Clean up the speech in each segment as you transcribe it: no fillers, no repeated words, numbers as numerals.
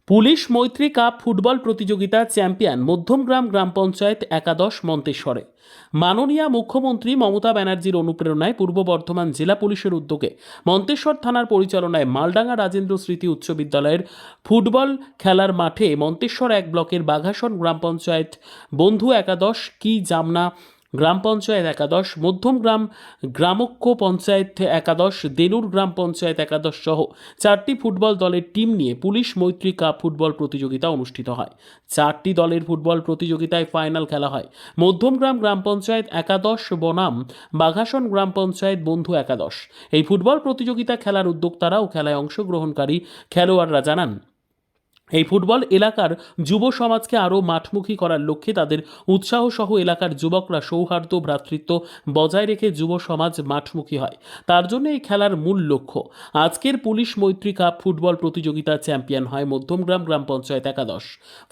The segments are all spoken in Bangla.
পুলিশ মৈত্রী কাপ ফুটবল প্রতিযোগিতা চ্যাম্পিয়ন মধ্যমগ্রাম গ্রাম পঞ্চায়েত একাদশ মন্তেশ্বরে। মাননীয় মুখ্যমন্ত্রী মমতা ব্যানার্জির অনুপ্রেরণায় পূর্ব বর্ধমান জেলা পুলিশের উদ্যোগে মন্তেশ্বর থানার পরিচালনায় মালডাঙ্গা রাজেন্দ্র স্মৃতি উচ্চ বিদ্যালয়ের ফুটবল খেলার মাঠে মন্তেশ্বর এক ব্লকের বাঘাসন গ্রাম পঞ্চায়েত বন্ধু একাদশ কি জামনা গ্রাম পঞ্চায়েত একাদশ, মধ্যমগ্রাম গ্রামক্ষ পঞ্চায়েত একাদশ, দেনুর গ্রাম পঞ্চায়েত একাদশ সহ 4টি ফুটবল দলের টিম নিয়ে পুলিশ মৈত্রী কাপ ফুটবল প্রতিযোগিতা অনুষ্ঠিত হয়। 4টি দলের ফুটবল প্রতিযোগিতায় ফাইনাল খেলা হয় মধ্যমগ্রাম গ্রাম পঞ্চায়েত একাদশ বনাম বাঘাসন গ্রাম পঞ্চায়েত বন্ধু একাদশ। এই ফুটবল প্রতিযোগিতা খেলার উদ্যোক্তারা ও খেলায় অংশগ্রহণকারী খেলোয়াড়রা জানান, এই ফুটবল এলাকার যুব সমাজকে আরও মাঠমুখী করার লক্ষ্যে তাদের উৎসাহ সহ এলাকার যুবকরা সৌহার্দ্য ভ্রাতৃত্ব বজায় রেখে যুব সমাজ মাঠমুখী হয়, তার জন্য এই খেলার মূল লক্ষ্য। আজকের পুলিশ মৈত্রী কাপ ফুটবল প্রতিযোগিতা চ্যাম্পিয়ন হয় মধ্যমগ্রাম গ্রাম পঞ্চায়েত একাদশ।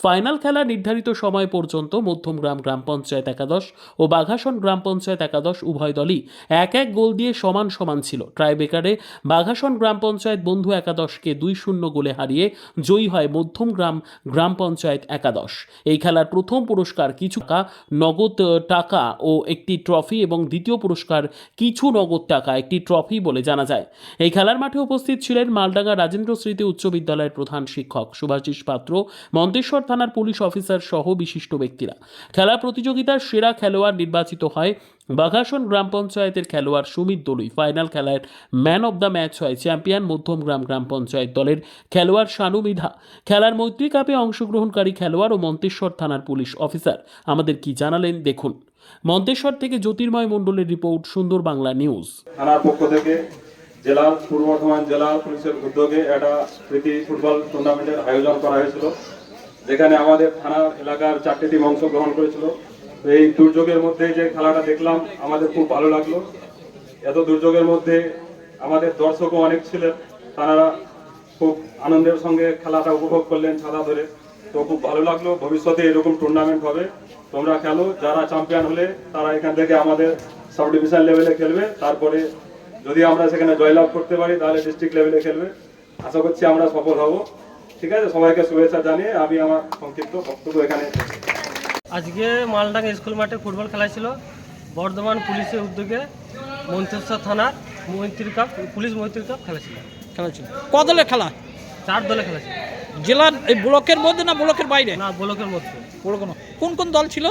ফাইনাল খেলা নির্ধারিত সময় পর্যন্ত মধ্যমগ্রাম গ্রাম পঞ্চায়েত একাদশ ও বাঘাসন গ্রাম পঞ্চায়েত একাদশ উভয় দলই এক এক গোল দিয়ে সমান সমান ছিল। ট্রাইবেকারে বাঘাসন গ্রাম পঞ্চায়েত বন্ধু একাদশকে 2-0 গোলে হারিয়ে জয়ী হয় মধ্যমগ্রাম গ্রাম পঞ্চায়েত একাদশ। এই খেলার প্রথম পুরস্কার কিছু নগদ টাকা ও একটি ট্রফি এবং দ্বিতীয় পুরস্কার কিছু নগদ টাকা একটি ট্রফি বলে জানা যায়। এই খেলার মাঠে উপস্থিত ছিলেন মালডাঙ্গা রাজেন্দ্র স্মৃতি উচ্চ বিদ্যালয়ের প্রধান শিক্ষক সুভাষিস পাত্র, মন্তেশ্বর থানার পুলিশ অফিসার সহ বিশিষ্ট ব্যক্তিরা। খেলা প্রতিযোগিতার সেরা খেলোয়াড় নির্বাচিত হয় বাঘাসন গ্রাম পঞ্চায়েতের খেলোয়াড় সুমিত দলুই। ফাইনাল খেলার ম্যান অব দ্য ম্যাচ হয় চ্যাম্পিয়ন মধ্যমগ্রাম গ্রাম পঞ্চায়েত দলের খেলোয়াড় শানু মিধা। খেলার মৈত্রী কাপে অংশগ্রহণকারী খেলোয়াড় ও মন্তেশ্বর থানার পুলিশ অফিসার আমাদের কি জানালেন দেখুন। মন্তেশ্বর থেকে জ্যোতির্ময় মণ্ডলের রিপোর্ট, সুন্দর বাংলা নিউজ। থানার পক্ষ থেকে জেলার পূর্ব বর্ধমান জেলা পুলিশের উদ্যোগে একটা প্রীতি ফুটবল টুর্নামেন্টের আয়োজন করা হয়েছিল, যেখানে আমাদের থানার এলাকার 4টি টিম অংশগ্রহণ করেছিল। এই দুর্যোগের মধ্যে যে খেলাটা দেখলাম আমাদের খুব ভালো লাগলো। এত দুর্যোগের মধ্যে আমাদের দর্শকও অনেক ছিলেন, তারা খুব আনন্দের সঙ্গে খেলাটা উপভোগ করলেন ছাতা ধরে। তো খুব ভালো লাগলো। ভবিষ্যতে এরকম টুর্নামেন্ট হবে, তোমরা খেলো। যারা চ্যাম্পিয়ন হলে তারা এখান থেকে আমাদের সাব ডিভিশন লেভেলে খেলবে, তারপরে যদি আমরা সেখানে জয়লাভ করতে পারি তাহলে ডিস্ট্রিক্ট লেভেলে খেলবে। আশা করছি আমরা সফল হব। ঠিক আছে, সবাইকে শুভেচ্ছা জানিয়ে আমি আমার সংক্ষিপ্ত বক্তব্য এখানে। আজকে মালডাঙ্গা স্কুল মাঠে ফুটবল খেলা ছিল বর্ধমান পুলিশের উদ্যোগে। মন্তেশ্বর থানার মৈত্রী কাপ পুলিশ মৈত্রী কাপ খেলা ছিল। ক দলের খেলা? 4 দলে খেলা ছিল। জেলার এই ব্লকের মধ্যে না ব্লকের বাইরে? না, ব্লকের মধ্যে। কোন কোন দল ছিল?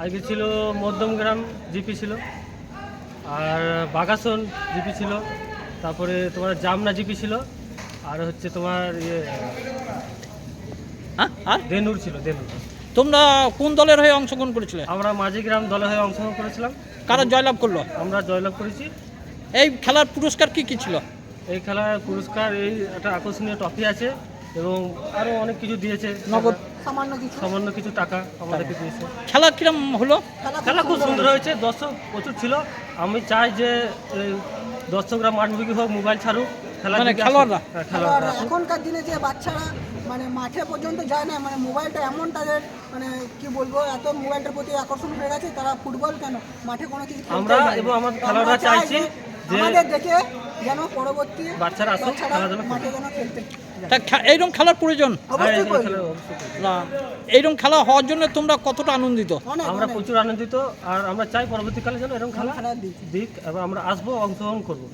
আজকে ছিল মধ্যমগ্রাম জিপি ছিল, আর বাঘাসন জিপি ছিল, তারপরে তোমার জামনা জিপি ছিল, আর হচ্ছে তোমার আর দেনুর ছিল। দেনুর। তোমরা কোন দলের হয়ে অংশগ্রহণ করেছিলে? আমরা মাঝিগ্রাম দলে হয়ে অংশগ্রহণ করেছিলাম। কারা জয়লাভ করলো? আমরা জয়লাভ করেছি। এই খেলার পুরস্কার কি কি ছিল? এই খেলার পুরস্কার এই একটা আকর্ষণীয় ট্রফি আছে এবং আরও অনেক কিছু দিয়েছে, নগদ সামান্য কিছু টাকা আমাদেরকে দিয়েছে। খেলা কিরম হলো? খেলা খুব সুন্দর হয়েছে, দর্শক প্রচুর ছিল। আমি চাই যে দর্শকরা মাঠমুখী হোক, মোবাইল ছাড়ুক, মানে খেলোয়াড়রা। এখনকার দিনে যে বাচ্চারা মানে মাঠে পর্যন্ত যায় না, মানে মোবাইলটা এমন তাদের মানে কি বলবো, এত মোবাইলটার প্রতি আকর্ষণ হয়ে গেছে, তারা ফুটবল কেন মাঠে কোনো কিছু আমরা এবং আমার খেলোয়াড়রা চাইছি যে আমাদের দেখে যেন পরবর্তী বাচ্চারা আসুক, মাঠে যেন খেলতে। এইরকম খেলার প্রয়োজন। অবশ্যই প্রয়োজন। না, এইরকম খেলা হওয়ার জন্য তোমরা কতটা আনন্দিত? আমরা প্রচুর আনন্দিত, আর আমরা চাই পরবর্তীকালে যেন এরকম খেলা দিক, এবং আমরা আসবো, অংশগ্রহণ করবো।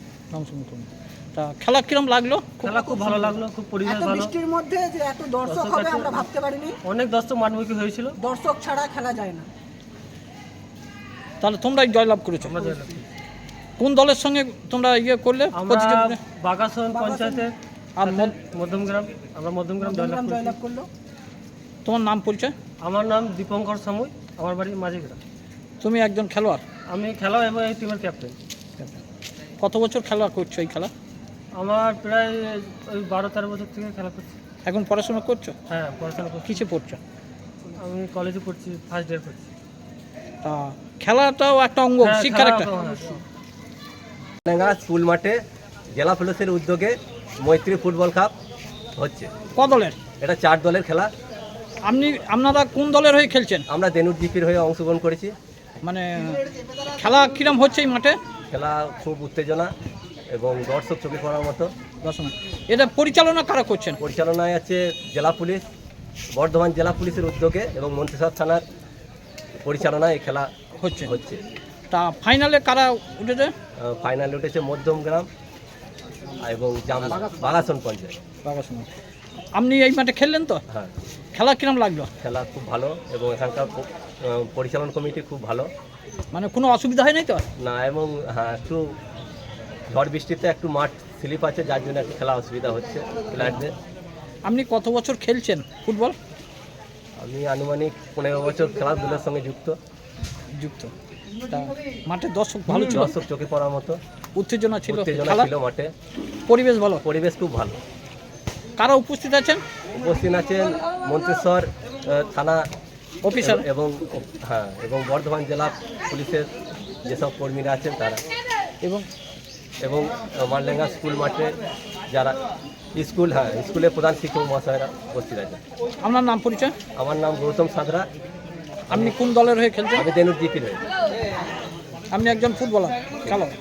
তা খেলা কিরম লাগলো? খেলা খুব ভালো লাগলো, খুব পরিবেশ ভালো। বৃষ্টির মধ্যে যে এত দর্শক হবে আমরা ভাবতে পারিনি। অনেক দর্শক মাঠমুখী হয়েছিল। দর্শক ছাড়া খেলা যায় না। তাহলে তোমরাই জয়লাভ করেছো। আমরা জয়লাভ। কোন দলের সঙ্গে তোমরা ইয়ে করলে? আমরা বাঘাসন পঞ্চায়েতের আর মধ্যমগ্রাম। আমরা মধ্যমগ্রাম জয়লাভ করলো। তোমার নাম পরিচয়? আমার নাম দীপঙ্কর সামুই, আমার বাড়ি মাঝিগ্রাম। তুমি একজন খেলোয়াড়? আমি খেলা এবং এই টিমের ক্যাপ্টেন। কত বছর খেলা করছো এই খেলা? আমার প্রায় ওই 12-13 বছর থেকে খেলা করছি। এখন পড়াশোনা করছো? হ্যাঁ, পড়াশোনা করছি। কিসে পড়ছো? আমি কলেজে পড়ছি, ফার্স্ট ইয়ার পড়ছি। তা খেলাটাও একটা অঙ্গ, শিক্ষার একটা। স্কুল মাঠে জেলা পুলিশের উদ্যোগে মৈত্রী ফুটবল কাপ হচ্ছে। ক দলের? এটা 4 দলের খেলা। আপনারা কোন দলের হয়ে খেলছেন? আমরা দেনুর জিপির হয়ে অংশগ্রহণ করেছি। মানে খেলা কিরম হচ্ছে এই মাঠে? খেলা খুব উত্তেজনা এবং দর্শক চোখে পড়ার মতো। রসনা এটা পরিচালনা কারা করছেন? পরিচালনায় আছে জেলা পুলিশ, বর্ধমান জেলা পুলিশের উদ্যোগে এবং মন্তেশ্বর থানার পরিচালনায় এই খেলা হচ্ছে হচ্ছে। তা ফাইনালে কারা উঠেছে? ফাইনালে উঠেছে মধ্যমগ্রাম এবং বাগাসন পঞ্চায়েত। বাগাসনা। আপনি এই মাঠে খেললেন তো? হ্যাঁ, খেলা কিরম লাগলো? খেলা খুব ভালো এবং এখানকার পরিচালন কমিটি খুব ভালো। মানে কোনো অসুবিধা হয় নাই তো? না, এবং হ্যাঁ একটু ঝড় বৃষ্টিতে একটু মাঠ স্লিপ আছে, যার জন্য একটু খেলা অসুবিধা হচ্ছে প্লেয়ারদের। আপনি কত বছর খেলছেন ফুটবল? আমি আনুমানিক 15 বছর খেলাধুলার সঙ্গে যুক্ত। তা মাঠে দর্শক ভালো ছিল? দর্শক চোখে পড়ার মতো উত্তেজনা ছিল? উত্তেজনা খেলা ছিল মাঠে, পরিবেশ ভালো? পরিবেশ খুব ভালো। কারা উপস্থিত আছেন? উপস্থিত আছেন মন্তেশ্বর থানা অফিসার এবং হ্যাঁ এবং বর্ধমান জেলা পুলিশের যেসব কর্মীরা আছেন তারা, এবং এবং মারলেঙ্গা স্কুল মাঠে যারা স্কুলের প্রধান শিক্ষক মহাশয়রা উপস্থিত আছেন। আপনার নাম পরিচয়? আমার নাম গৌতম সাঁতরা। আপনি কোন দলের হয়ে খেলছেন? আমি দেনুর জিপির হয়ে। আপনি একজন ফুটবলার খেলোয়াড়।